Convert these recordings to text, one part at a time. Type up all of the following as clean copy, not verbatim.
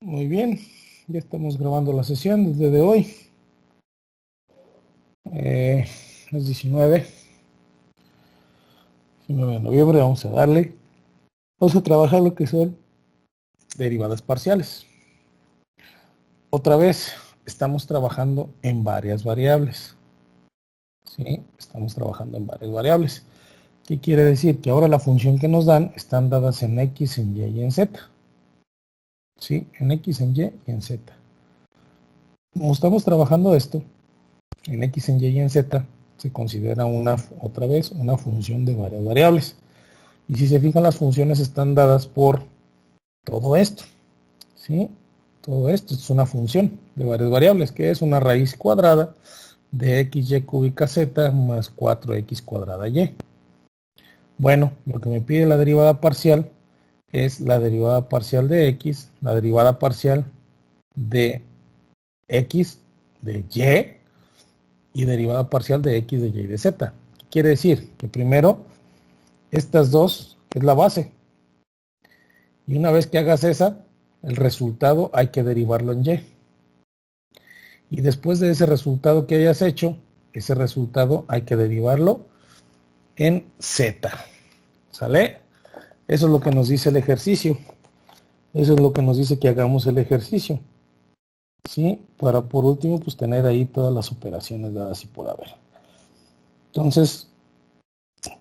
Muy bien, ya estamos grabando la sesión desde de hoy. Es 19 de noviembre, vamos a darle. Vamos a trabajar lo que son derivadas parciales. Otra vez, estamos trabajando en varias variables. ¿Sí? Estamos trabajando en varias variables. ¿Qué quiere decir? Que ahora la función que nos dan están dadas en X, en Y y en Z. ¿Sí? En X, en Y y en Z. Como estamos trabajando esto, en X, en Y y en Z, se considera otra vez una función de varias variables. Y si se fijan, las funciones están dadas por todo esto. ¿Sí? Todo esto es una función de varias variables, que es una raíz cuadrada de xy cúbica z más 4x cuadrada y. Bueno, lo que me pide la derivada parcial es la derivada parcial de x, la derivada parcial de x de y derivada parcial de x de y de z. ¿Qué quiere decir? Que primero estas dos es la base. Y una vez que hagas esa, el resultado hay que derivarlo en y. Y después de ese resultado que hayas hecho, ese resultado hay que derivarlo en z. ¿Sale? Eso es lo que nos dice el ejercicio. Eso es lo que nos dice que hagamos el ejercicio. ¿Sí? Para por último, pues tener ahí todas las operaciones dadas y por haber. Entonces,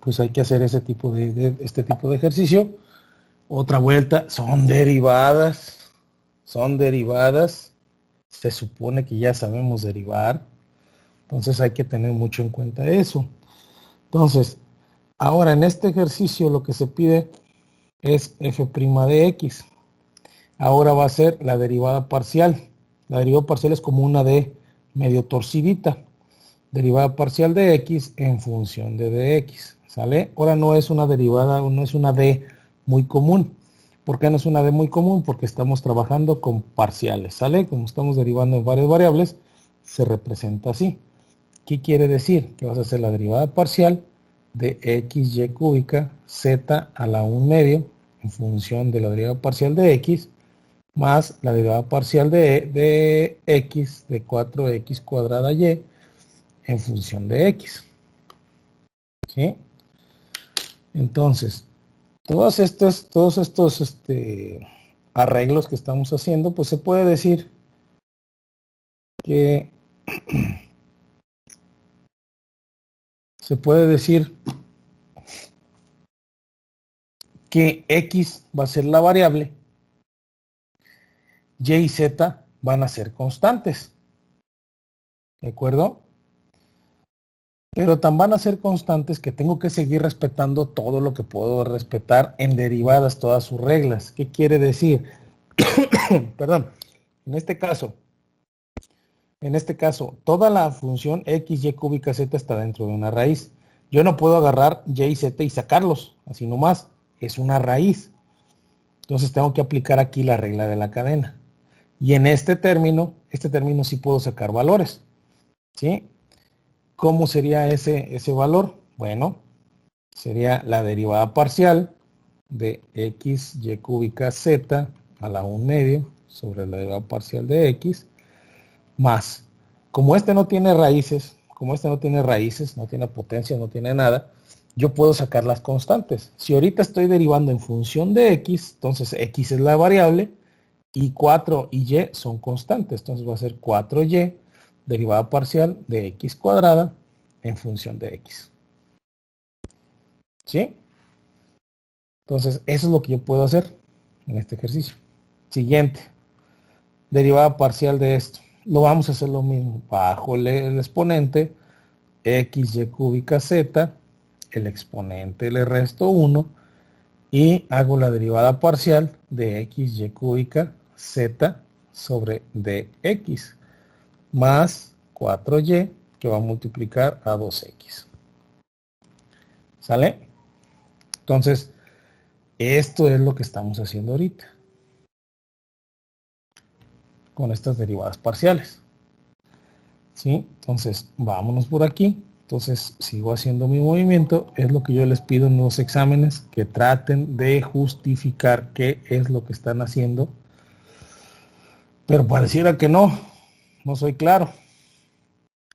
pues hay que hacer este tipo de ejercicio. Otra vuelta, son derivadas. Son derivadas. Se supone que ya sabemos derivar. Entonces hay que tener mucho en cuenta eso. Entonces, ahora en este ejercicio lo que se pide es f' de x. Ahora va a ser la derivada parcial. La derivada parcial es como una d medio torcidita. Derivada parcial de x en función de dx. ¿Sale? Ahora no es una derivada, no es una d muy común. ¿Por qué no es una d muy común? Porque estamos trabajando con parciales. ¿Sale? Como estamos derivando en varias variables, se representa así. ¿Qué quiere decir? Que vas a hacer la derivada parcial de xy cúbica z a la 1 medio en función de la derivada parcial de x más la derivada parcial de x de 4x cuadrada y en función de x. ¿Sí? Entonces, todos estos arreglos que estamos haciendo, pues se puede decir que x va a ser la variable, y y z van a ser constantes. ¿De acuerdo? Pero tan van a ser constantes que tengo que seguir respetando todo lo que puedo respetar en derivadas, todas sus reglas. ¿Qué quiere decir? Perdón. En este caso, toda la función x, y cúbica z está dentro de una raíz. Yo no puedo agarrar y y z y sacarlos, así nomás. Es una raíz. Entonces tengo que aplicar aquí la regla de la cadena. Y en este término sí puedo sacar valores. ¿Sí? ¿Cómo sería ese valor? Bueno, sería la derivada parcial de x, y cúbica z a la 1 medio sobre la derivada parcial de x más, como este no tiene raíces, no tiene potencia, no tiene nada, yo puedo sacar las constantes. Si ahorita estoy derivando en función de x, entonces x es la variable y 4 y y son constantes. Entonces va a ser 4y derivada parcial de x cuadrada en función de x. ¿Sí? Entonces eso es lo que yo puedo hacer en este ejercicio. Siguiente. Derivada parcial de esto. Lo vamos a hacer lo mismo. Bajo el exponente xy cúbica z, el exponente le resto 1 y hago la derivada parcial de xy cúbica z sobre dx más 4y que va a multiplicar a 2x. ¿Sale? Entonces, esto es lo que estamos haciendo ahorita con estas derivadas parciales. ¿Sí? Entonces, vámonos por aquí. Entonces, sigo haciendo mi movimiento. Es lo que yo les pido en los exámenes, que traten de justificar qué es lo que están haciendo Pero pareciera que no soy claro.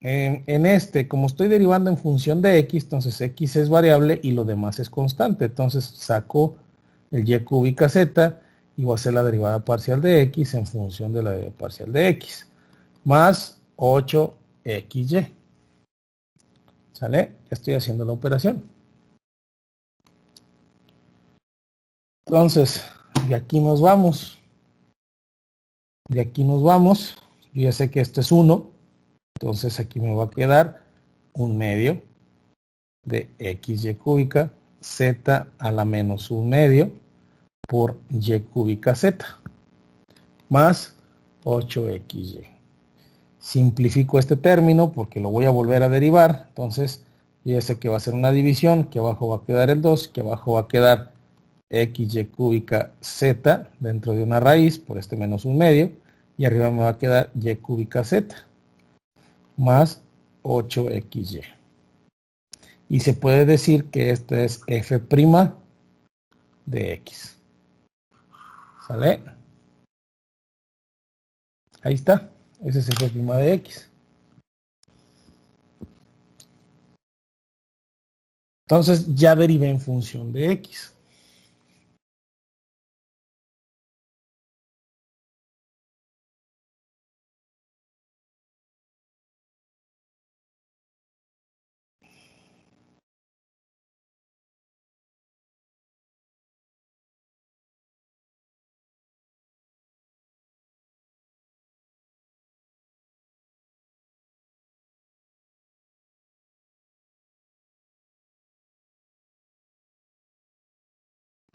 En este, como estoy derivando en función de x, entonces x es variable y lo demás es constante. Entonces saco el y cúbica z y voy a hacer la derivada parcial de x en función de la derivada parcial de x. Más 8xy. ¿Sale? Ya estoy haciendo la operación. Entonces, de aquí nos vamos. De aquí nos vamos. Yo ya sé que esto es 1. Entonces aquí me va a quedar 1/2 de xy cúbica z a la menos 1/2 por y cúbica z más 8xy. Simplifico este término porque lo voy a volver a derivar. Entonces ya sé que va a ser una división, que abajo va a quedar el 2, que abajo va a quedar xy cúbica z dentro de una raíz por este menos 1/2 y arriba me va a quedar y cúbica z más 8xy. Y se puede decir que este es f' de x. ¿Sale? Ahí está. Ese es f' de x. Entonces ya derivé en función de x.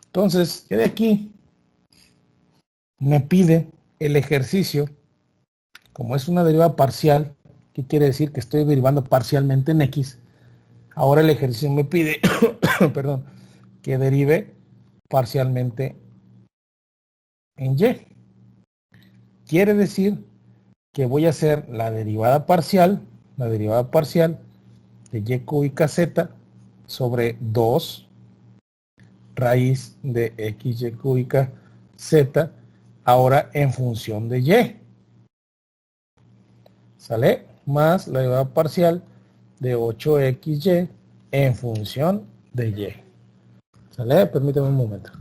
Entonces, ya de aquí me pide el ejercicio, como es una derivada parcial, ¿qué quiere decir? Que estoy derivando parcialmente en x. Ahora el ejercicio me pide, perdón, que derive parcialmente en y. Quiere decir que voy a hacer la derivada parcial de y cúbica z sobre 2 raíz de xy cúbica z, ahora en función de y. ¿Sale? Más la derivada parcial de 8xy en función de y. ¿Sale? Permítame un momento.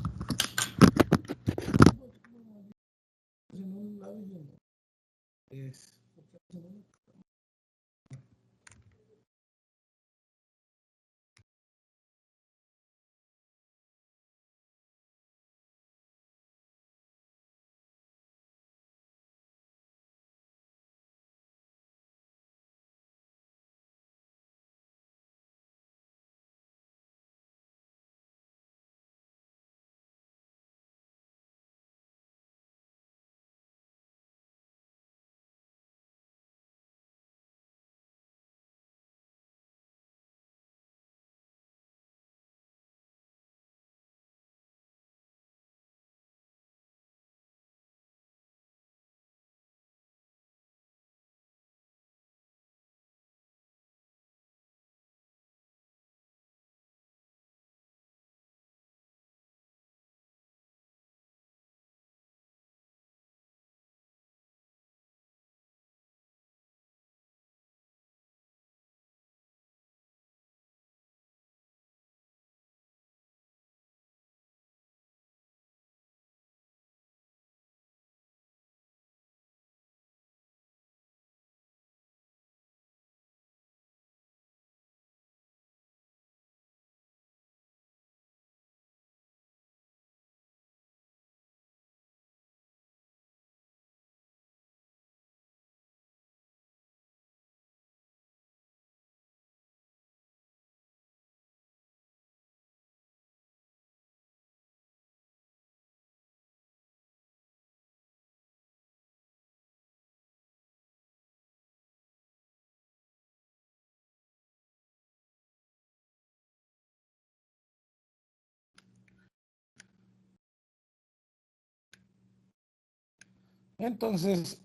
Entonces,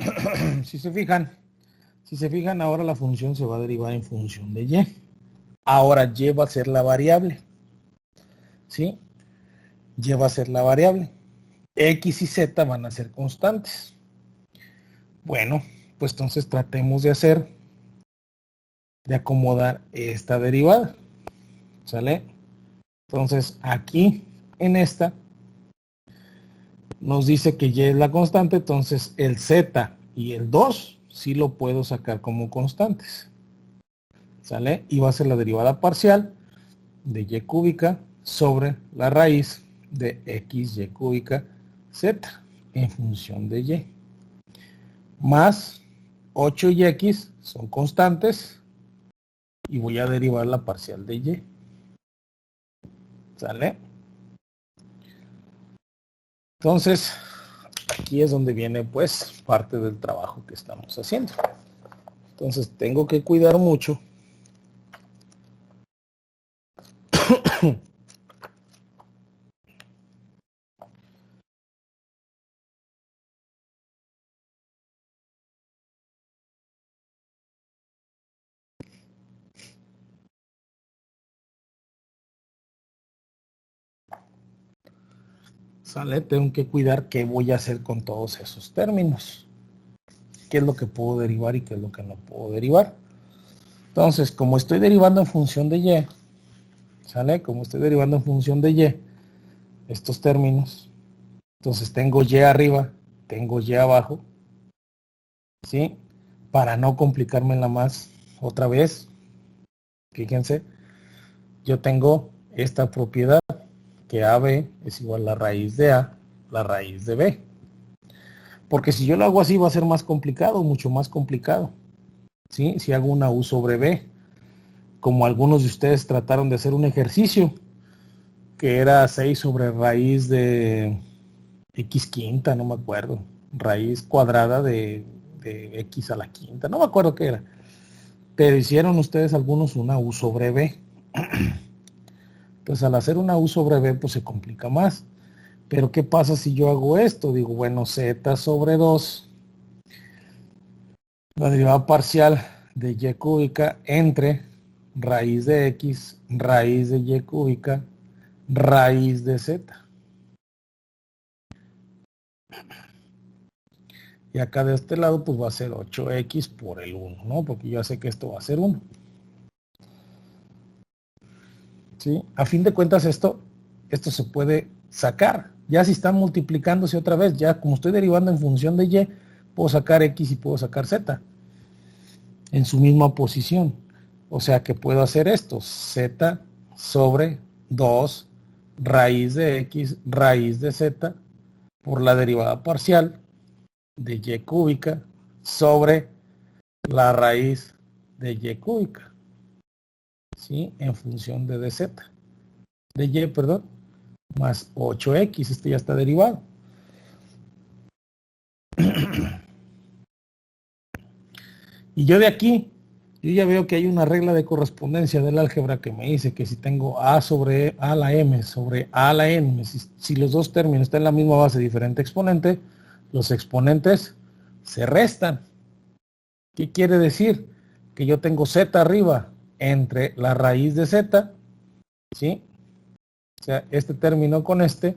si se fijan, ahora la función se va a derivar en función de y. Ahora y va a ser la variable. ¿Sí? Y va a ser la variable. X y Z van a ser constantes. Bueno, pues entonces tratemos de acomodar esta derivada. ¿Sale? Entonces aquí en esta nos dice que y es la constante, entonces el z y el 2 sí lo puedo sacar como constantes. ¿Sale? Y va a ser la derivada parcial de y cúbica sobre la raíz de xy cúbica z en función de y. Más 8 y x son constantes y voy a derivar la parcial de y. ¿Sale? Entonces, aquí es donde viene pues parte del trabajo que estamos haciendo. Entonces tengo que cuidar mucho ¿sale? Tengo que cuidar qué voy a hacer con todos esos términos. Qué es lo que puedo derivar y qué es lo que no puedo derivar. Entonces, como estoy derivando en función de y, ¿sale? Como estoy derivando en función de y, estos términos, entonces tengo y arriba, tengo y abajo, ¿sí? Para no complicármela más otra vez, fíjense, yo tengo esta propiedad que AB es igual a la raíz de A, la raíz de B. Porque si yo lo hago así va a ser más complicado, mucho más complicado. ¿Sí? Si hago una U sobre B, como algunos de ustedes trataron de hacer un ejercicio, que era 6 sobre raíz de X quinta, no me acuerdo, raíz cuadrada de X a la quinta, no me acuerdo qué era. Pero hicieron ustedes algunos una U sobre B. Entonces al hacer una U sobre B, pues se complica más. Pero ¿qué pasa si yo hago esto? Digo, bueno, Z sobre 2, la derivada parcial de y cúbica entre raíz de x, raíz de y cúbica, raíz de z. Y acá de este lado pues va a ser 8x por el 1, ¿no? Porque yo sé que esto va a ser 1. ¿Sí? A fin de cuentas esto se puede sacar. Ya si están multiplicándose otra vez, ya como estoy derivando en función de y, puedo sacar x y puedo sacar z en su misma posición. O sea que puedo hacer esto, z sobre 2 raíz de x raíz de z por la derivada parcial de y cúbica sobre la raíz de y cúbica, ¿sí? En función de dz, de y, perdón, más 8x, este ya está derivado. Y yo de aquí, yo ya veo que hay una regla de correspondencia del álgebra que me dice que si tengo a sobre a la m sobre a la n, si los dos términos están en la misma base, diferente exponente, los exponentes se restan. ¿Qué quiere decir? Que yo tengo z arriba entre la raíz de z, ¿sí? O sea, este término con este,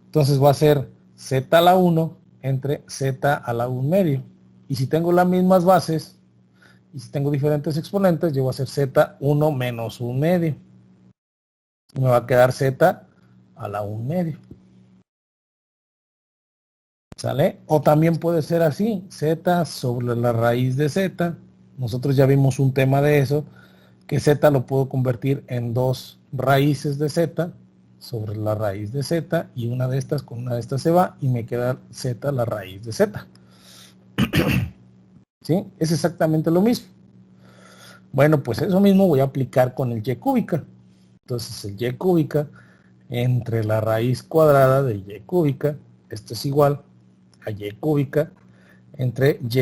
entonces va a ser z a la 1 entre z a la 1 medio. Y si tengo las mismas bases, y si tengo diferentes exponentes, yo voy a hacer z1 menos 1 medio. Y me va a quedar z a la 1 medio. ¿Sale? O también puede ser así, z sobre la raíz de z. Nosotros ya vimos un tema de eso, que z lo puedo convertir en dos raíces de z sobre la raíz de z, y una de estas con una de estas se va y me queda z la raíz de z. ¿Sí? Es exactamente lo mismo. Bueno, pues eso mismo voy a aplicar con el y cúbica. Entonces el y cúbica entre la raíz cuadrada de y cúbica, esto es igual a y cúbica entre y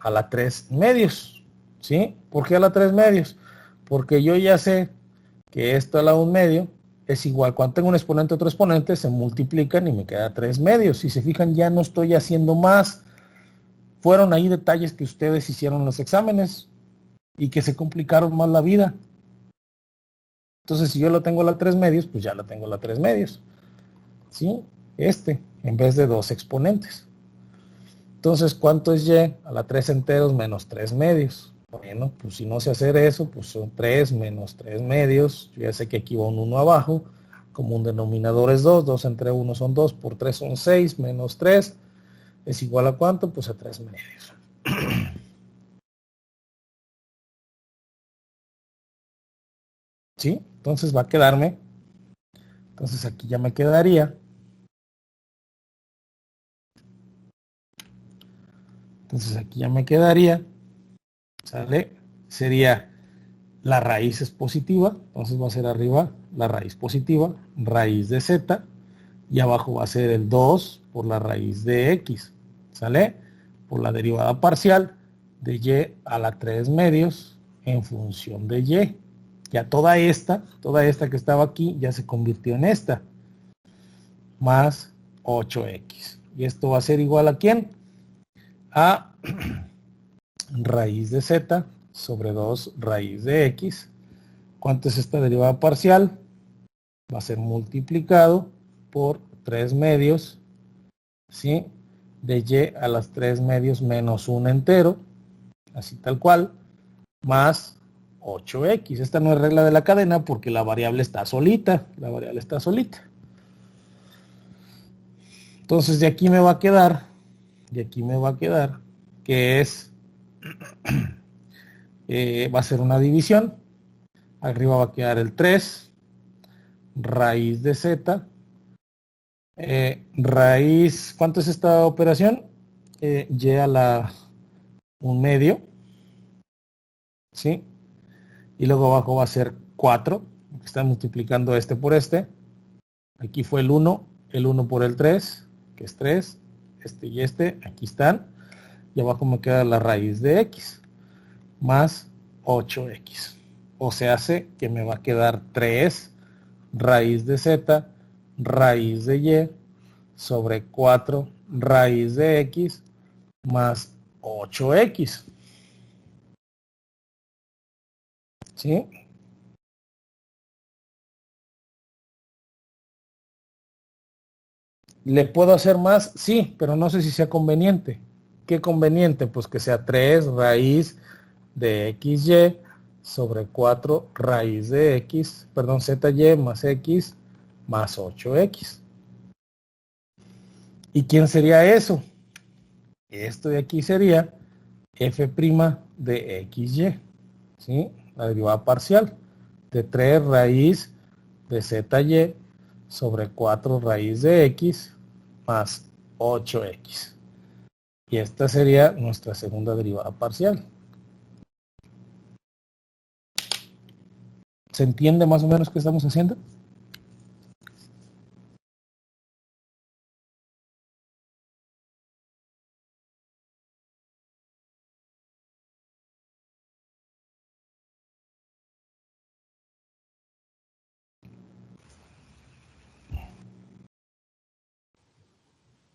a la 3 medios. ¿Sí? ¿Por qué a la 3 medios? Porque yo ya sé que esto a la 1 medio es igual. Cuando tengo un exponente y otro exponente, se multiplican y me queda 3 medios. Si se fijan, ya no estoy haciendo más. Fueron ahí detalles que ustedes hicieron en los exámenes y que se complicaron más la vida. Entonces, si yo lo tengo a la 3 medios, pues ya la tengo a la 3 medios. ¿Sí? En vez de dos exponentes. Entonces, ¿cuánto es y a la 3 enteros menos 3 medios? Bueno, pues si no sé hacer eso, pues son 3 menos 3 medios. Yo ya sé que aquí va un 1 abajo. Como un denominador es 2, 2 entre 1 son 2, por 3 son 6, menos 3 es igual a ¿cuánto? Pues a 3 medios. ¿Sí? Entonces va a quedarme. Entonces aquí ya me quedaría. Entonces aquí ya me quedaría. ¿Sale? Sería la raíz es positiva. Entonces va a ser arriba la raíz positiva, raíz de z. Y abajo va a ser el 2 por la raíz de x. ¿Sale? Por la derivada parcial de y a la 3 medios en función de y. Ya toda esta que estaba aquí ya se convirtió en esta. Más 8x. Y esto va a ser igual a ¿quién? A raíz de z sobre 2 raíz de x. ¿Cuánto es esta derivada parcial? Va a ser multiplicado por 3 medios, ¿sí? De y a las 3 medios menos 1 entero, así tal cual, más 8x. Esta no es regla de la cadena porque la variable está solita. La variable está solita. Entonces de aquí me va a quedar, que es, va a ser una división. Arriba va a quedar el 3, raíz de z, raíz, ¿cuánto es esta operación? Y a la 1 medio, ¿sí? Y luego abajo va a ser 4, está multiplicando este por este. Aquí fue el 1 por el 3, que es 3, este y este, aquí están. Y abajo me queda la raíz de x, más 8x. O se hace que me va a quedar 3 raíz de z, raíz de y, sobre 4 raíz de x, más 8x. ¿Sí? ¿Le puedo hacer más? Sí, pero no sé si sea conveniente. ¿Qué conveniente? Pues que sea 3 raíz de xy sobre 4 raíz de x, perdón, zy más x más 8x. ¿Y quién sería eso? Esto de aquí sería f' de xy, ¿sí? La derivada parcial de 3 raíz de zy sobre 4 raíz de x más 8x. Y esta sería nuestra segunda derivada parcial. ¿Se entiende más o menos qué estamos haciendo?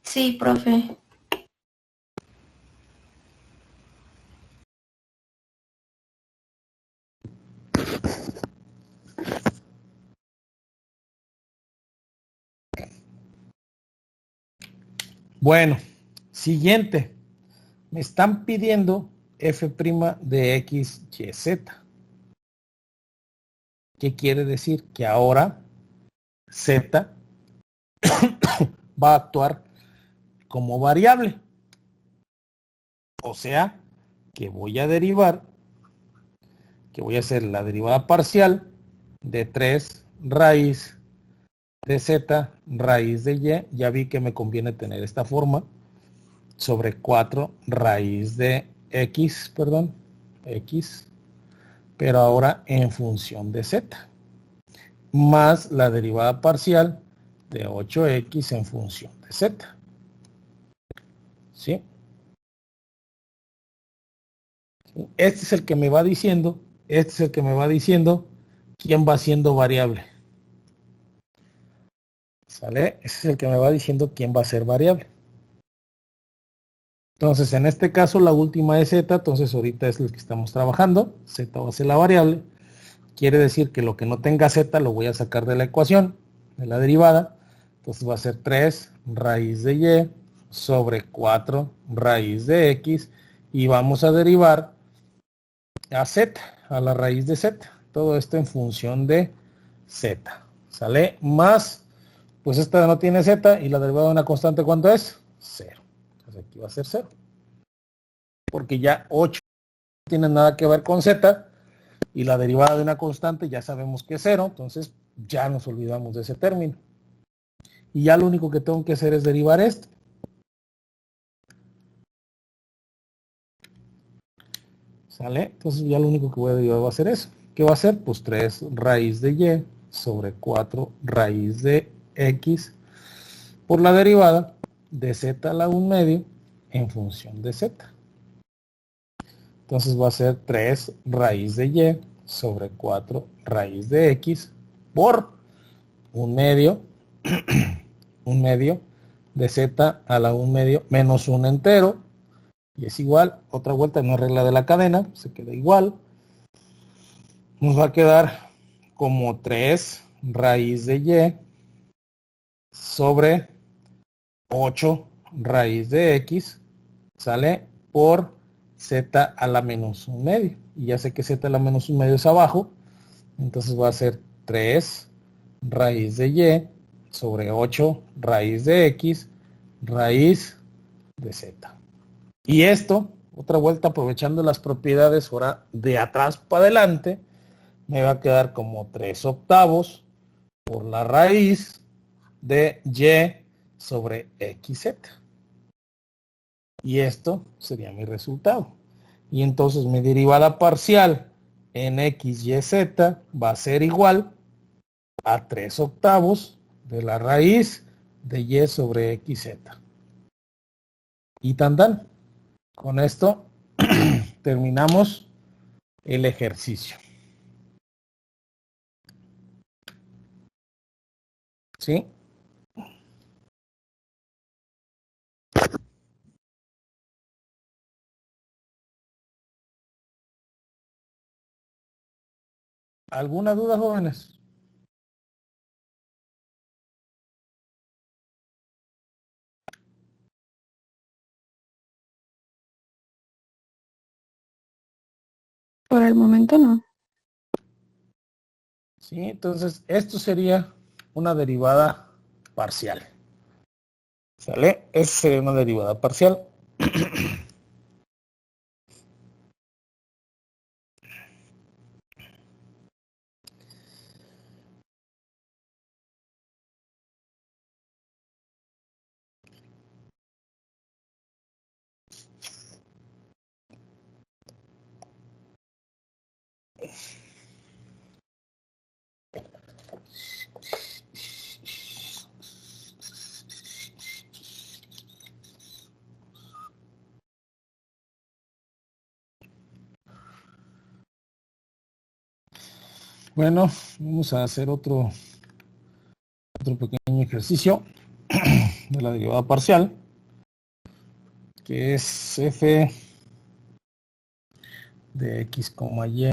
Sí, profe. Bueno, siguiente. Me están pidiendo f' de x, y, z. ¿Qué quiere decir? Que ahora z va a actuar como variable. O sea, que voy a derivar, que voy a hacer la derivada parcial de 3 raíz de z raíz de y. Ya vi que me conviene tener esta forma sobre 4 raíz de x, perdón, x, pero ahora en función de z, más la derivada parcial de 8x en función de z. ¿Sí? Este es el que me va diciendo, quién va siendo variable. ¿Sale? Ese es el que me va diciendo quién va a ser variable. Entonces, en este caso, la última es z, entonces ahorita es el que estamos trabajando. Z va a ser la variable. Quiere decir que lo que no tenga z lo voy a sacar de la ecuación, de la derivada. Entonces va a ser 3 raíz de y sobre 4 raíz de x y vamos a derivar a z, a la raíz de z. Todo esto en función de z. ¿Sale? Más, pues esta no tiene z y la derivada de una constante, ¿cuánto es? 0. Entonces aquí va a ser 0. Porque ya 8 no tiene nada que ver con z y la derivada de una constante ya sabemos que es 0. Entonces ya nos olvidamos de ese término. Y ya lo único que tengo que hacer es derivar esto. ¿Sale? Entonces ya lo único que voy a derivar va a ser eso. ¿Qué va a ser? Pues 3 raíz de y sobre 4 raíz de x por la derivada de z a la 1 medio en función de z. Entonces va a ser 3 raíz de y sobre 4 raíz de x por 1 medio, 1 medio de z a la 1 medio menos 1 entero. Y es igual, otra vuelta, no es regla de la cadena, se queda igual. Nos va a quedar como 3 raíz de y sobre 8 raíz de x, sale por z a la menos 1 medio. Y ya sé que z a la menos 1 medio es abajo, entonces va a ser 3 raíz de y sobre 8 raíz de x raíz de z. Y esto, otra vuelta aprovechando las propiedades ahora de atrás para adelante, me va a quedar como 3 octavos por la raíz de y sobre xz. Y esto sería mi resultado. Y entonces mi derivada parcial en x, y, z va a ser igual a 3 octavos de la raíz de y sobre xz. Y tan tan. Con esto terminamos el ejercicio. ¿Sí? ¿Alguna duda, jóvenes? Por el momento no. Sí, entonces esto sería una derivada parcial. ¿Sale? Esa sería una derivada parcial. Bueno, vamos a hacer otro pequeño ejercicio de la derivada parcial, que es f de x, y,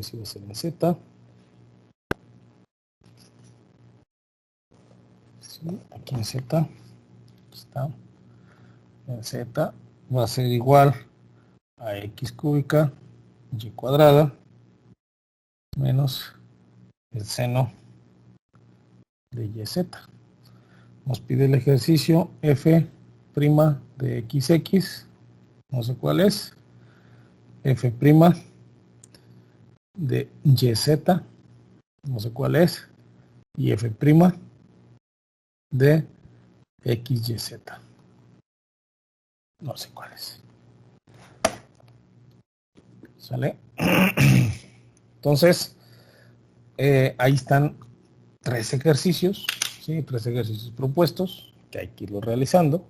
si va a ser en z. Sí, aquí en z está. En z va a ser igual a x cúbica y cuadrada menos el seno de yz. Nos pide el ejercicio f' de xx, no sé cuál es, f' de yz, no sé cuál es, y f' de xyz, no sé cuál es. ¿Sale? Entonces, ahí están 3 ejercicios, ¿sí? 3 ejercicios propuestos que hay que irlo realizando.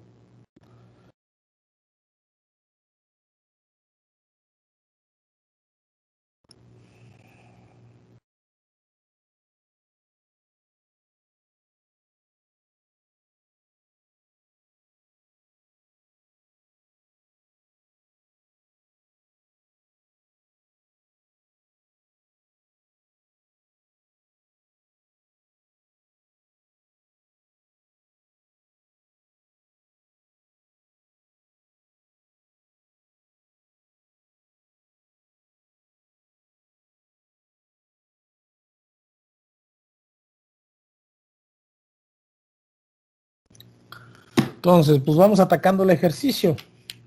Entonces, pues vamos atacando el ejercicio.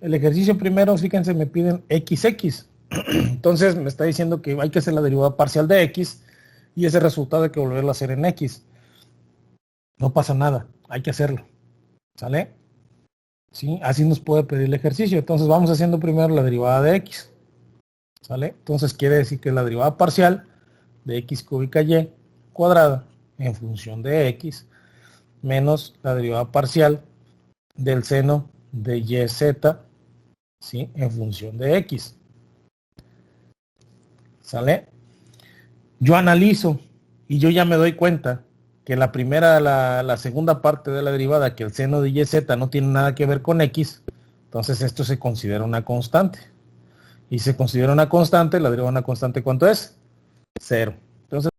El ejercicio primero, fíjense, me piden XX. Entonces me está diciendo que hay que hacer la derivada parcial de X y ese resultado hay que volverlo a hacer en X. No pasa nada, hay que hacerlo. ¿Sale? ¿Sí? Así nos puede pedir el ejercicio. Entonces vamos haciendo primero la derivada de X. ¿Sale? Entonces quiere decir que la derivada parcial de X cúbica Y cuadrada en función de X menos la derivada parcial del seno de YZ, ¿sí? En función de X. ¿Sale? Yo analizo y yo ya me doy cuenta que la segunda parte de la derivada, que el seno de YZ no tiene nada que ver con X, entonces esto se considera una constante. Y se considera una constante, la derivada de una constante, ¿cuánto es? 0. Entonces,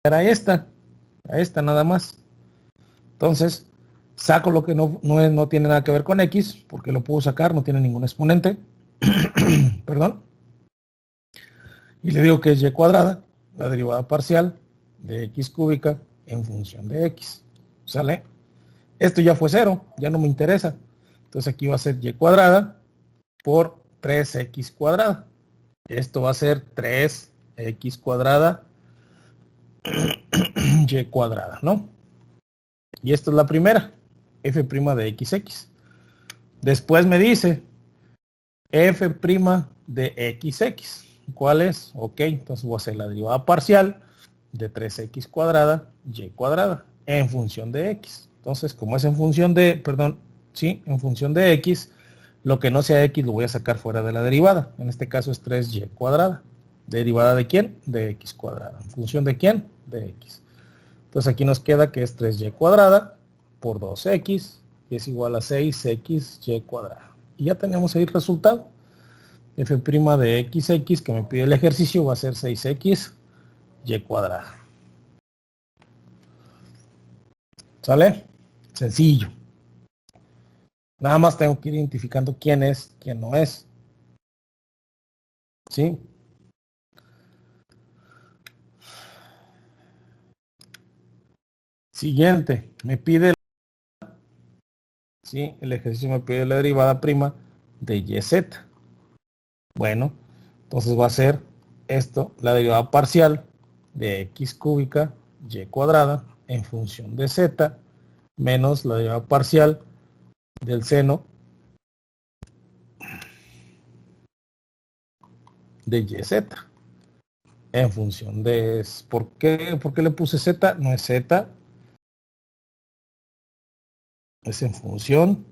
era esta nada más. Entonces, saco lo que no tiene nada que ver con X, porque lo puedo sacar, no tiene ningún exponente. Perdón. Y le digo que es Y cuadrada, la derivada parcial de X cúbica en función de X. ¿Sale? Esto ya fue 0, ya no me interesa. Entonces aquí va a ser Y cuadrada por 3X cuadrada. Esto va a ser 3X cuadrada Y cuadrada, ¿no? Y esta es la primera, F' de XX. Después me dice F' de XX. ¿Cuál es? Ok, entonces voy a hacer la derivada parcial de 3X cuadrada Y cuadrada en función de X. Entonces, como es en función de, en función de X, lo que no sea X lo voy a sacar fuera de la derivada. En este caso es 3Y cuadrada. ¿Derivada de quién? De X cuadrada. ¿En función de quién? De X. Entonces aquí nos queda que es 3Y cuadrada por 2X, que es igual a 6XY cuadrada. Y ya tenemos ahí el resultado. F' de XX, que me pide el ejercicio, va a ser 6XY cuadrada. ¿Sale? Sencillo. Nada más tengo que ir identificando quién es, quién no es. ¿Sí? Siguiente, me pide, ¿sí? El ejercicio me pide la derivada prima de YZ. Bueno, entonces va a ser esto, la derivada parcial de X cúbica Y cuadrada en función de Z menos la derivada parcial del seno de YZ en función de... ¿Por qué le puse Z? No es Z, es en función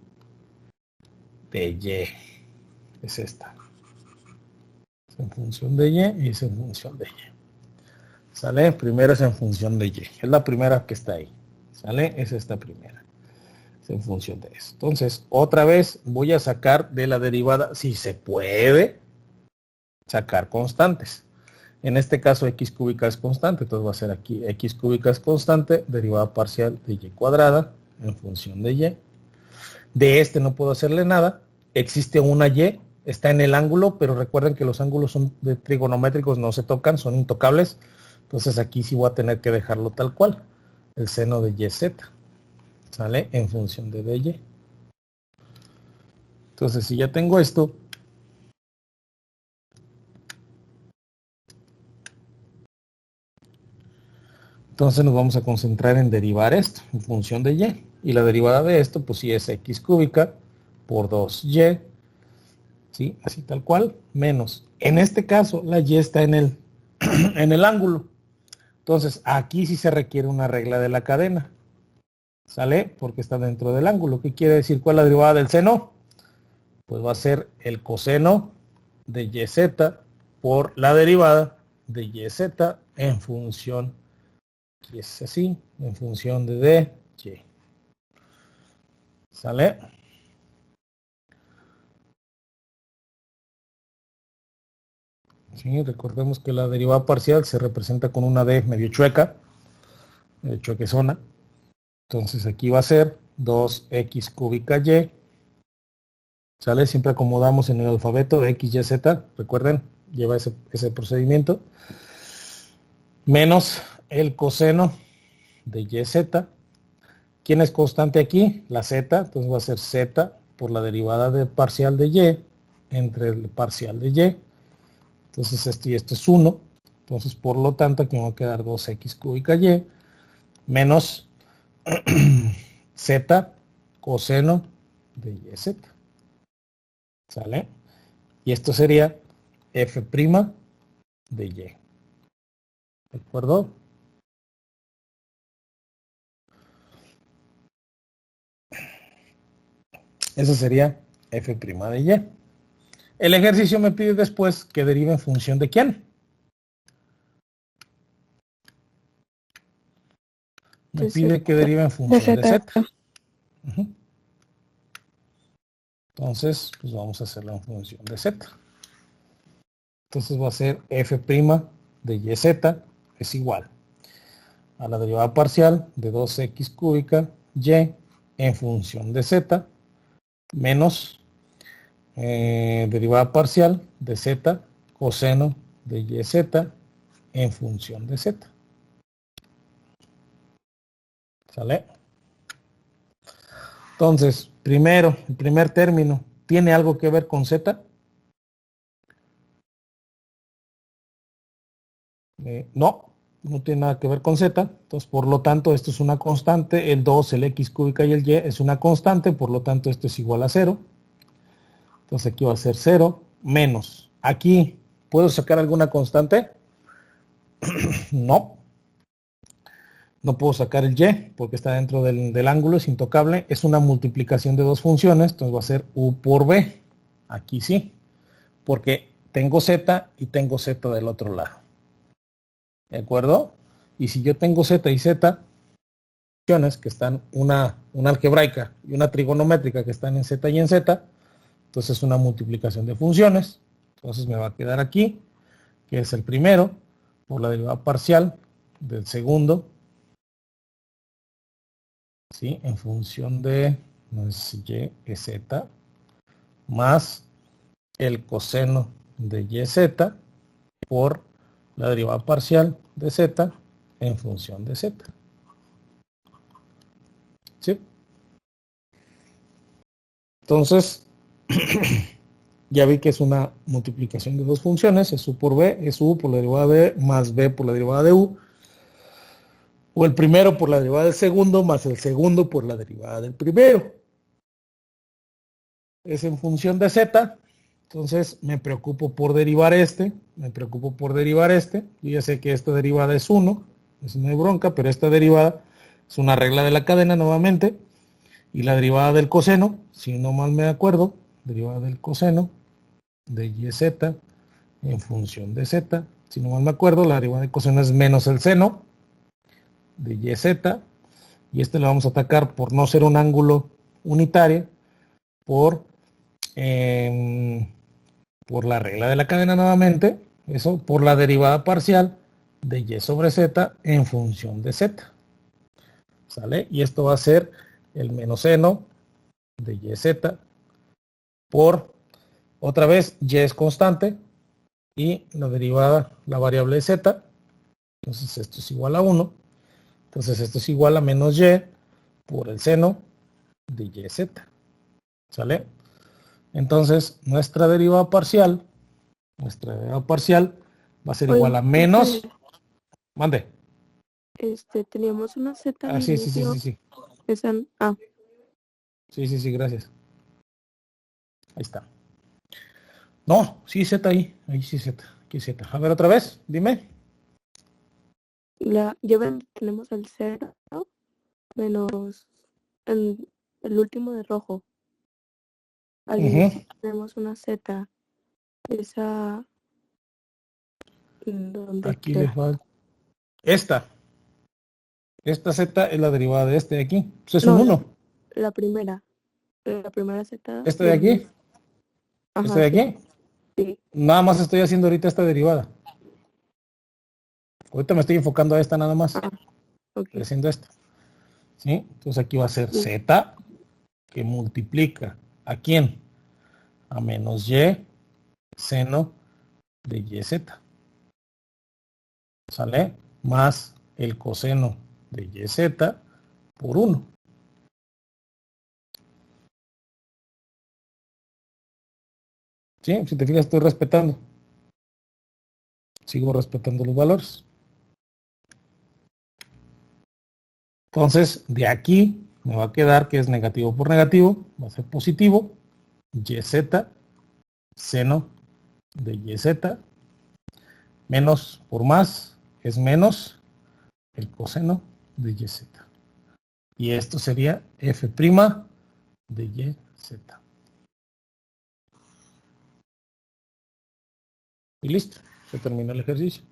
de Y. Es esta. Es en función de Y y es en función de Y. ¿Sale? Primero es en función de Y. Es la primera que está ahí. ¿Sale? Es esta primera. Es en función de eso. Entonces, otra vez voy a sacar de la derivada, si se puede, sacar constantes. En este caso, X cúbica es constante. Entonces va a ser aquí X cúbica es constante, derivada parcial de Y cuadrada en función de Y. De este no puedo hacerle nada. Existe una Y, está en el ángulo, pero recuerden que los ángulos son de trigonométricos, no se tocan, son intocables. Entonces aquí sí voy a tener que dejarlo tal cual. El seno de YZ. ¿Sale? En función de dy. Entonces si ya tengo esto, entonces nos vamos a concentrar en derivar esto en función de y. Y la derivada de esto, pues sí es x cúbica por 2y, ¿sí? Así tal cual, menos. En este caso, la y está en el, en el ángulo. Entonces, aquí sí se requiere una regla de la cadena. ¿Sale? Porque está dentro del ángulo. ¿Qué quiere decir? ¿Cuál es la derivada del seno? Pues va a ser el coseno de YZ por la derivada de YZ en función, aquí es así, en función de dy. ¿Sale? Sí, recordemos que la derivada parcial se representa con una d medio chueca, medio chuequezona. Entonces aquí va a ser 2x cúbica y. ¿Sale? Siempre acomodamos en el alfabeto de x, y, z. Recuerden, lleva ese procedimiento. Menos el coseno de YZ, ¿quién es constante aquí? La z, entonces va a ser z por la derivada del parcial de y entre el parcial de y. Entonces esto y esto es 1. Entonces, por lo tanto, aquí me va a quedar 2x cúbica y menos z coseno de yz. ¿Sale? Y esto sería f' de y. ¿De acuerdo? Eso sería f' de y. El ejercicio me pide después que derive en función de quién. Me pide que derive en función de z. Entonces, pues vamos a hacerlo en función de z. Entonces va a ser f' de yz es igual a la derivada parcial de 2x cúbica y en función de z menos derivada parcial de z coseno de yz en función de z. ¿Sale? Entonces, primero, el primer término, ¿tiene algo que ver con z? No, no tiene nada que ver con z. Entonces, por lo tanto, esto es una constante. El 2, el x cúbica y el y es una constante. Por lo tanto, esto es igual a 0. Entonces, aquí va a ser 0 menos. Aquí, ¿puedo sacar alguna constante? No. No puedo sacar el y porque está dentro del ángulo, es intocable. Es una multiplicación de dos funciones. Entonces, va a ser u por b. Aquí sí. Porque tengo z y tengo z del otro lado. ¿De acuerdo? Y si yo tengo z y z, que están una algebraica y una trigonométrica que están en z y en z, entonces es una multiplicación de funciones. Entonces me va a quedar aquí, que es el primero, por la derivada parcial del segundo, ¿sí? En función de, no es y, es z, más el coseno de yz por la derivada parcial de z en función de z. ¿Sí? Entonces, ya vi que es una multiplicación de dos funciones, es u por b, es u por la derivada de más b por la derivada de u, o el primero por la derivada del segundo más el segundo por la derivada del primero. Es en función de z, entonces me preocupo por derivar yo ya sé que esta derivada es 1, eso no hay bronca, pero esta derivada es una regla de la cadena nuevamente, y la derivada del coseno, si no mal me acuerdo, derivada del coseno de yz en función de z, si no mal me acuerdo, la derivada del coseno es menos el seno de yz, y este lo vamos a atacar por no ser un ángulo unitario, por la regla de la cadena nuevamente, eso por la derivada parcial de y sobre z en función de z. ¿Sale? Y esto va a ser el menos seno de yz por, otra vez, y es constante y la derivada, la variable z. Entonces esto es igual a 1. Entonces esto es igual a menos y por el seno de yz. ¿Sale? Entonces nuestra derivada parcial va a ser igual a menos. Mande. Teníamos una Z al Sí. Esa, Sí, gracias. Ahí está. No, sí, Z ahí sí Z. Aquí Z. A ver otra vez, dime. tenemos el 0 menos el último de rojo. Al inicio tenemos una Z. Esa ¿dónde Aquí queda? le falta. Esta Z es la derivada de este de aquí. Pues es un 1. La primera Z. Este de aquí. Ajá, Este de aquí. Sí. Nada más estoy haciendo ahorita esta derivada. Ahorita me estoy enfocando a esta nada más. Okay. Estoy haciendo esta. ¿Sí? Entonces aquí va a ser Z que multiplica. ¿A quién? A menos Y seno de YZ. ¿Sale? Más el coseno de YZ por 1. ¿Sí? Si te fijas, estoy respetando. Sigo respetando los valores. Entonces, de aquí me va a quedar que es negativo por negativo, va a ser positivo, YZ, seno de YZ, menos por más es menos el coseno de YZ. Y esto sería F' de YZ. Y listo, se termina el ejercicio.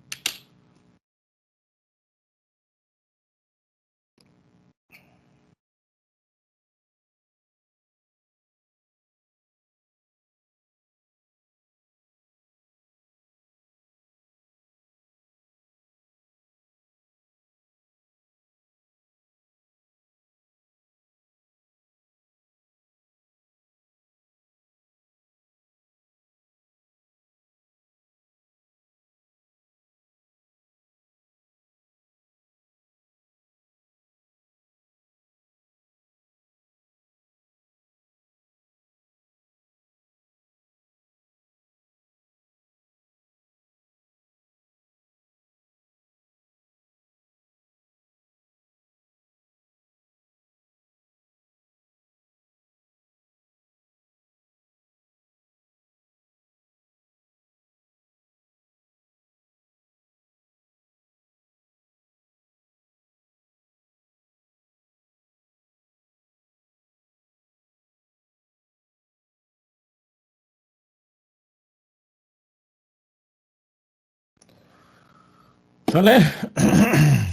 ¿Sale?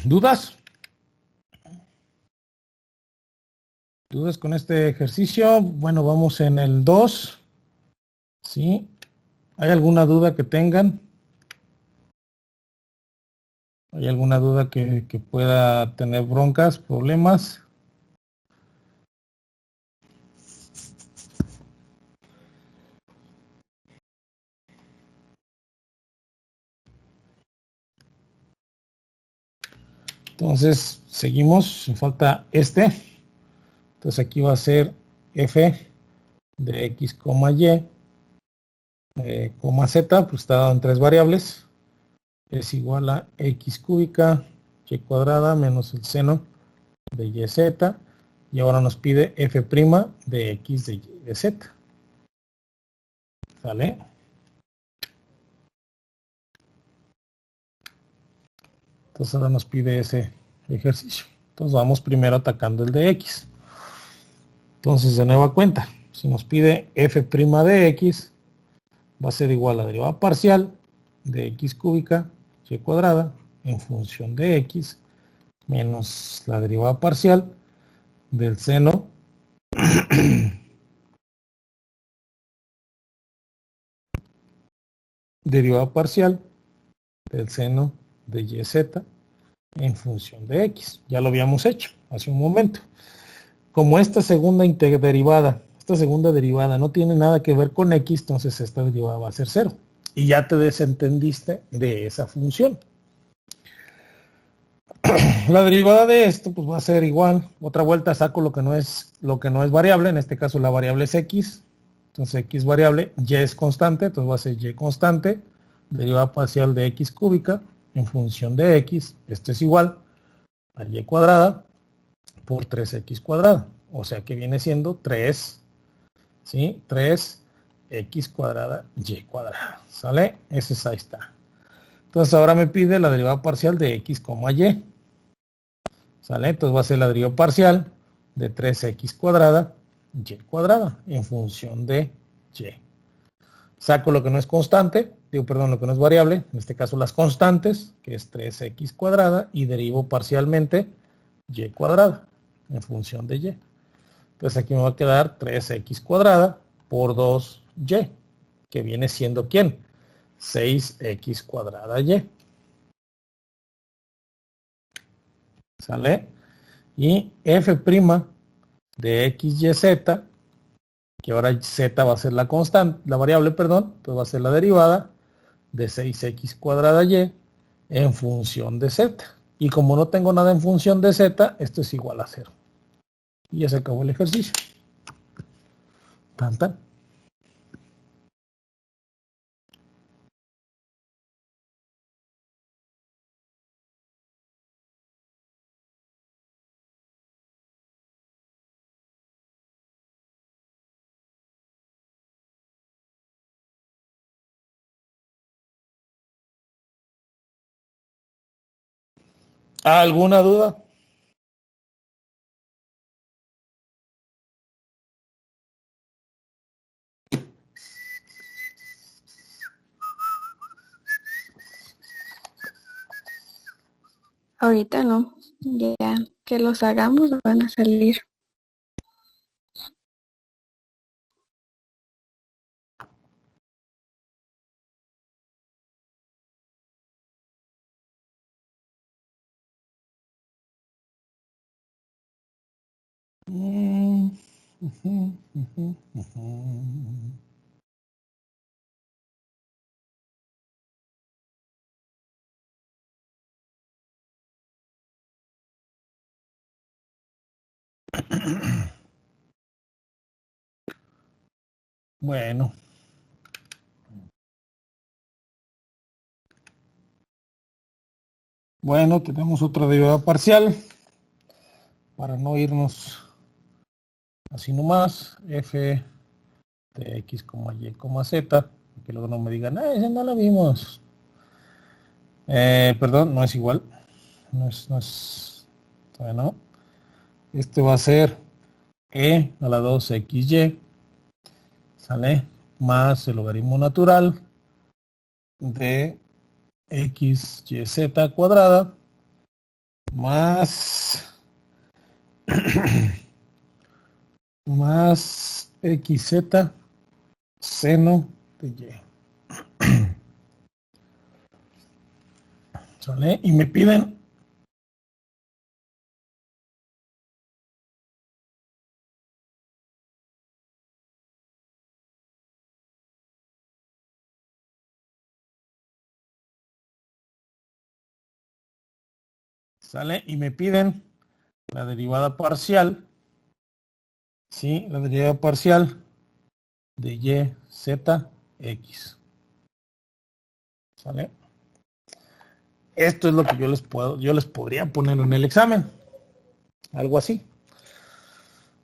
¿Dudas? ¿Dudas con este ejercicio? Bueno, vamos en el 2. ¿Sí? ¿Hay alguna duda que tengan? ¿Hay alguna duda que pueda tener broncas, problemas? Entonces, seguimos. Falta este. Entonces, aquí va a ser f de x, y, z, pues está dado en tres variables. Es igual a x cúbica, y cuadrada, menos el seno de yz. Y ahora nos pide f' de x de y de z. ¿Sale? Entonces ahora nos pide ese ejercicio. Entonces vamos primero atacando el de x. Entonces de nueva cuenta, si nos pide f' de x, va a ser igual a la derivada parcial de x cúbica, y cuadrada, en función de x, menos la derivada parcial del seno derivada parcial del seno de yz en función de x. Ya lo habíamos hecho hace un momento. Como esta segunda derivada no tiene nada que ver con x, entonces esta derivada va a ser 0. Y ya te desentendiste de esa función. La derivada de esto pues va a ser igual. Otra vuelta saco lo que no es variable. En este caso la variable es x. Entonces x variable, y es constante. Entonces va a ser y constante. Derivada parcial de x cúbica en función de x. Esto es igual a y cuadrada por 3x cuadrada. O sea que viene siendo 3, ¿sí? 3x cuadrada y cuadrada. ¿Sale? Ese es, ahí está. Entonces ahora me pide la derivada parcial de x, y. ¿Sale? Entonces va a ser la derivada parcial de 3x cuadrada y cuadrada en función de y. Saco lo que no es constante, lo que no es variable, en este caso las constantes, que es 3x cuadrada, y derivo parcialmente y cuadrada en función de y. Entonces aquí me va a quedar 3x cuadrada por 2y, que viene siendo ¿quién? 6x cuadrada y. ¿Sale? Y f' de x, y, z, que ahora z va a ser la constante, la variable, perdón, pues va a ser la derivada de 6x cuadrada y en función de z. Y como no tengo nada en función de z, esto es igual a 0. Y ya se acabó el ejercicio. Tan, tan. ¿Alguna duda? Ahorita no, ya que los hagamos van a salir. Bueno. Bueno, tenemos otra derivada parcial. Para no irnos así nomás, f de x, y, z, que luego no me digan, esa no la vimos. Perdón, no es igual. No es, todavía no. Este va a ser e a la 2xy, ¿sale? Más el logaritmo natural de x, y, z cuadrada, más más xz seno de y. ¿Sale? Y me piden ¿sale? Y me piden la derivada parcial, ¿sí? La derivada parcial de y, z, x. ¿Sale? Esto es lo que yo les podría poner en el examen. Algo así.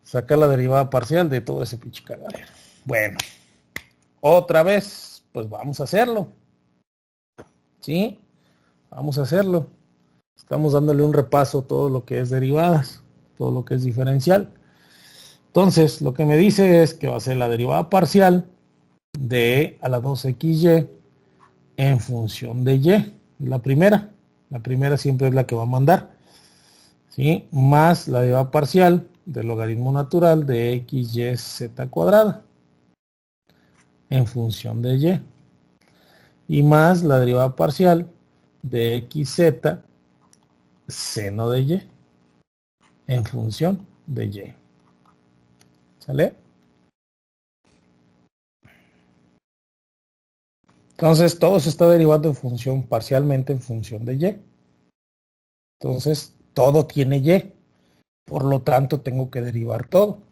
Sacar la derivada parcial de todo ese pinche cagadero. Bueno, otra vez, pues vamos a hacerlo. ¿Sí? Vamos a hacerlo. Estamos dándole un repaso a todo lo que es derivadas, todo lo que es diferencial. Entonces, lo que me dice es que va a ser la derivada parcial de e a la 2xy en función de y. La primera siempre es la que va a mandar. ¿Sí? Más la derivada parcial del logaritmo natural de x, y, z cuadrada en función de y. Y más la derivada parcial de xz seno de y en función de y. ¿Sale? Entonces todo se está derivando en función, parcialmente en función de y. Entonces todo tiene y. Por lo tanto tengo que derivar todo.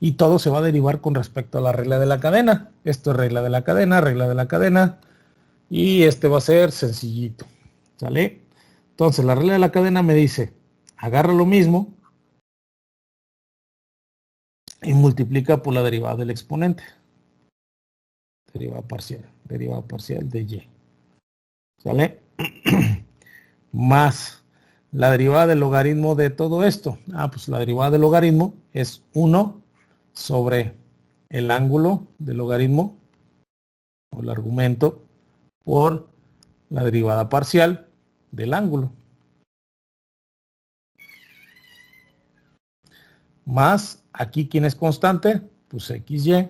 Y todo se va a derivar con respecto a la regla de la cadena. Esto es regla de la cadena, regla de la cadena. Y este va a ser sencillito. ¿Sale? Entonces la regla de la cadena me dice, agarra lo mismo y multiplica por la derivada del exponente. Derivada parcial de y. ¿Sale? Más la derivada del logaritmo de todo esto. Pues la derivada del logaritmo es 1 sobre el ángulo del logaritmo o el argumento por la derivada parcial del ángulo. Más aquí, ¿quién es constante? Pues xy,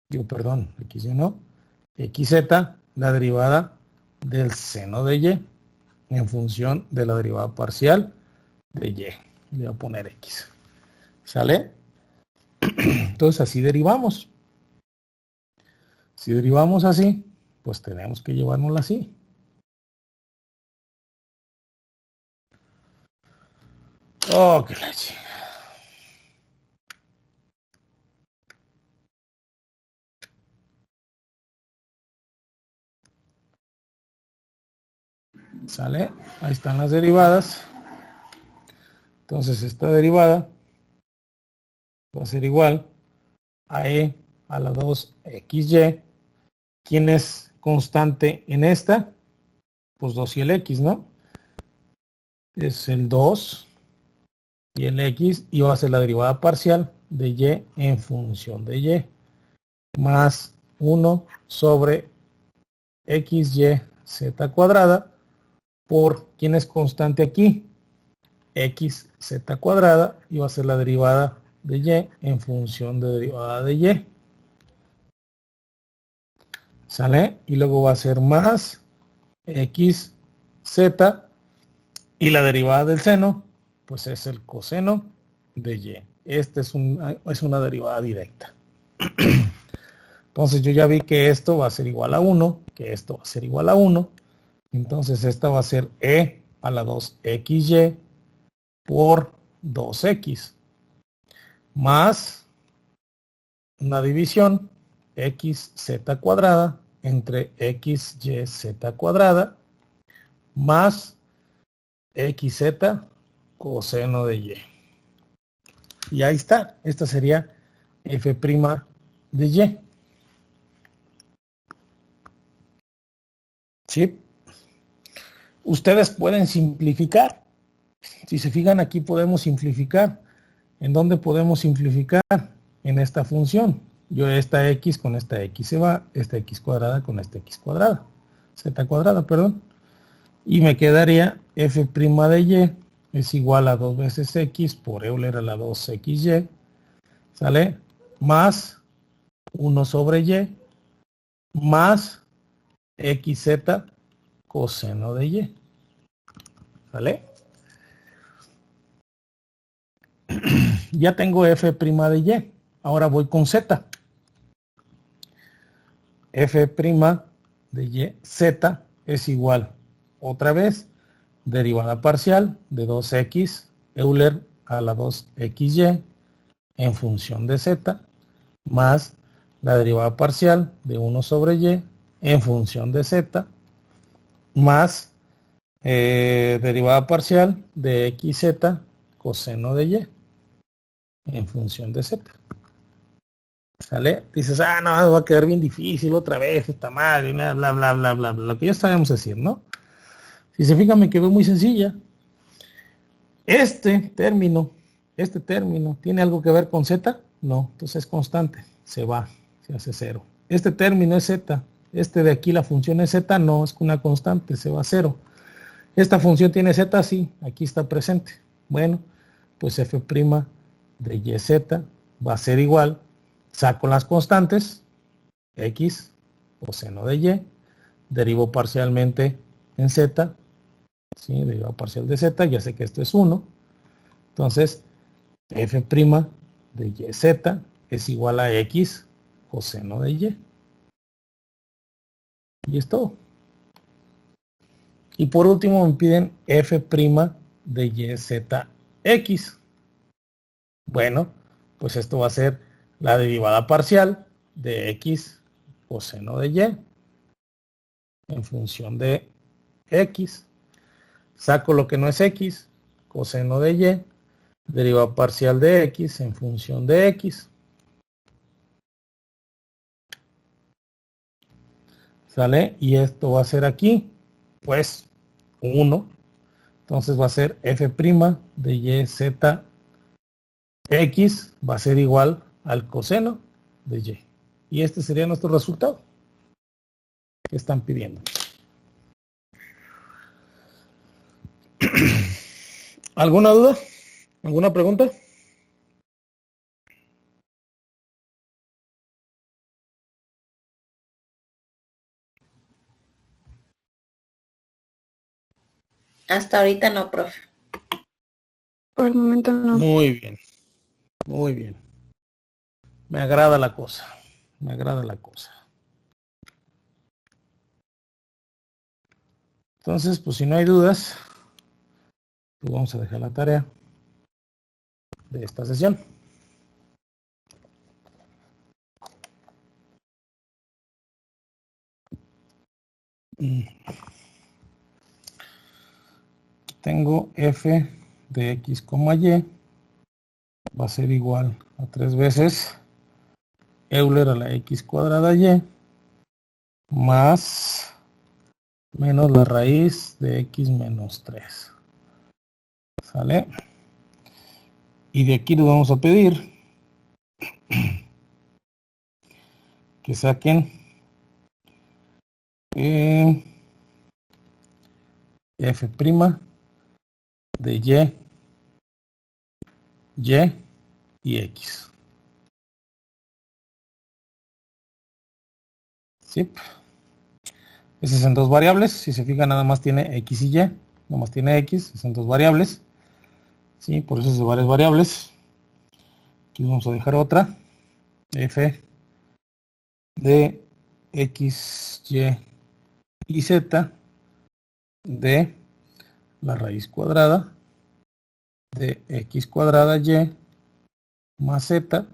xy no, xz, la derivada del seno de y en función de la derivada parcial de y. Le voy a poner x. ¿Sale? Entonces así derivamos. Si derivamos así, pues tenemos que llevárnosla así. Oh, qué leche. ¿Sale? Ahí están las derivadas. Entonces esta derivada va a ser igual a e a la 2xy. ¿Quién es constante en esta? Pues 2 y el x, ¿no? es el 2 y el x, y va a ser la derivada parcial de y en función de y, más 1 sobre xy z cuadrada por, ¿quién es constante aquí? X z cuadrada, y va a ser la derivada de y en función de derivada de y. ¿Sale? Y luego va a ser más x z, y la derivada del seno, pues es el coseno de y. Este es una derivada directa. Entonces yo ya vi que esto va a ser igual a 1, que esto va a ser igual a 1. Entonces esta va a ser e a la 2xy por 2x, más una división xz cuadrada entre xyz cuadrada más xz coseno de y. Y ahí está. Esta sería f' de y. ¿Sí? Ustedes pueden simplificar. Si se fijan, aquí podemos simplificar. ¿En dónde podemos simplificar? En esta función. Yo esta x con esta x se va, esta x cuadrada con esta x cuadrada. Z cuadrada, perdón. Y me quedaría f' de y es igual a 2 veces x por Euler a la 2xy. ¿Sale? Más 1 sobre y más xz coseno de y. ¿Sale? Ya tengo f' de y. Ahora voy con z. f' de y, z es igual, otra vez, derivada parcial de 2x Euler a la 2xy en función de z, más la derivada parcial de 1 sobre y en función de z, más derivada parcial de xz coseno de y en función de z. ¿Sale? Dices, no, va a quedar bien difícil otra vez, esta madre, bla, bla, bla, bla, bla, lo que ya sabemos decir, ¿no? Si se fijan, me quedó muy sencilla. Este término, ¿tiene algo que ver con z? No, entonces es constante, se va, se hace 0. Este término es z, este de aquí la función es z, no, es una constante, se va a 0. Esta función tiene z, sí, aquí está presente. Bueno, pues f' de yz va a ser igual, saco las constantes, x, coseno de y, derivo parcialmente en z, ¿sí? Derivada parcial de z, ya sé que esto es 1. Entonces, f' de yz es igual a x coseno de y. Y es todo. Y por último me piden f' de yzx. Bueno, pues esto va a ser la derivada parcial de x coseno de y en función de x. Saco lo que no es x, coseno de y, derivada parcial de x en función de x. ¿Sale? Y esto va a ser aquí, pues 1. Entonces va a ser f' de yz x va a ser igual al coseno de y. Y este sería nuestro resultado que están pidiendo. ¿Alguna duda? ¿Alguna pregunta? Hasta ahorita no, profe. Por el momento no. Muy bien. Muy bien. Me agrada la cosa. Me agrada la cosa. Entonces, pues si no hay dudas, pues vamos a dejar la tarea de esta sesión. Tengo f de x, y va a ser igual a 3 veces Euler a la x cuadrada y más menos la raíz de x menos 3. ¿Sale? Y de aquí les vamos a pedir que saquen f' de y y x. ¿Sí? Esas son dos variables. Si se fijan, nada más tiene x y y. Nada más tiene x. Son dos variables. ¿Sí? Por eso es de varias variables. Aquí vamos a dejar otra. F de x, y z de la raíz cuadrada de x cuadrada y más z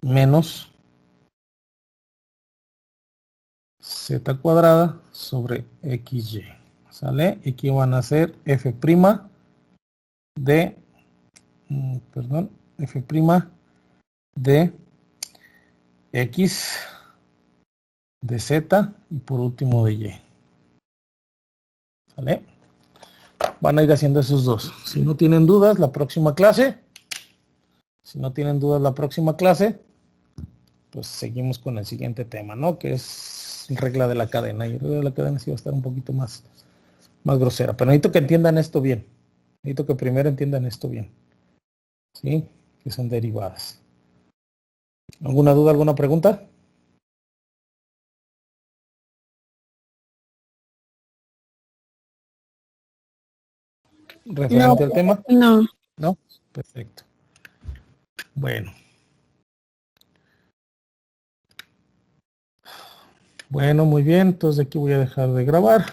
menos z cuadrada sobre xy. ¿Sale? Y aquí van a ser f' de, perdón, f' de x, de z y por último de y. ¿Sale? Van a ir haciendo esos dos. Si no tienen dudas, la próxima clase, pues seguimos con el siguiente tema, ¿no? Que es regla de la cadena. Y regla de la cadena sí va a estar un poquito más grosera. Pero necesito que entiendan esto bien. Necesito que primero entiendan esto bien. ¿Sí? Que son derivadas. ¿Alguna duda, alguna pregunta? ¿Referente al tema? No. ¿No? Perfecto. Bueno. Bueno, muy bien. Entonces aquí voy a dejar de grabar.